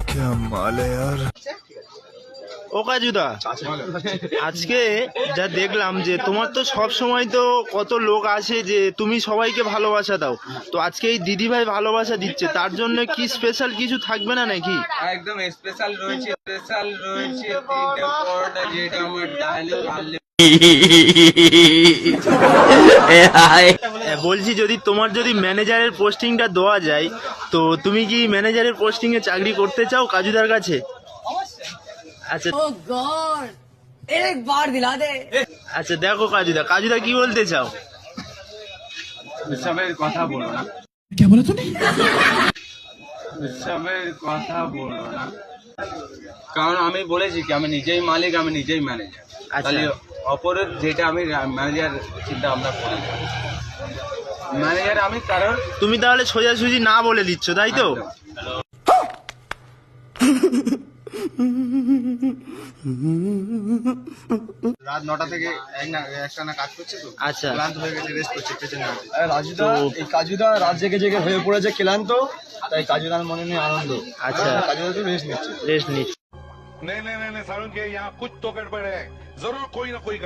क्या माल है यार। ও কাজুদা, আজকে যা দেখলাম যে তোমার তো সব সময় তো কত লোক আসে যে তুমি সবাইকে ভালোবাসা দাও, তো আজকে এই দিদি ভাই ভালোবাসা দিচ্ছে, তার জন্য কি স্পেশাল কিছু থাকবে না নাকি? একদম স্পেশাল রয়েছে, স্পেশাল রয়েছে তিনটা পরোটা, যেটা আমার ডায়লগ বলছি যদি তোমার যদি ম্যানেজারের পোস্টিংটা দেওয়া যায়, তো তুমি কি ম্যানেজারের পোস্টিং এ চাকরি করতে চাও কাজুদার কাছে? আচ্ছা एक बार दिला दे। আচ্ছা, দেখো কাজুদা, কাজুদা কি বলতে চাও? উৎসবের কথা বলো না, क्या बोला तूने? উৎসবের কথা বলো না, কারণ আমি বলেছি কি আমি নিজেই মালিক, আমি নিজেই ম্যানেজার। আচ্ছা। তাহলে অপরের যেটা আমি ম্যানেজার চিন্তা ভাবনা করি, ম্যানেজার আমি, কারণ তুমি তাহলে সোজাসুজি না বলে দিচ্ছ, তাই তো? রাত 9টা থেকে একটানা কাজ করছে তো, আচ্ছা, ক্লান্ত হয়ে গেছে, রেস্ট করছে পেছনে। রাজুদা, এই কাজুদা রাত জেগে জেগে হয়ে পড়েছে ক্লান্ত, তাই কাজুদার মনে নেই আনন্দ। আচ্ছা, কাজুদা তো রেস্ট নিচ্ছে। রেস্ট নিচ্ছি। नहीं नहीं नहीं नहीं सारुण के यहाँ कुछ तो गड़बड़ है, जरूर कोई ना कोई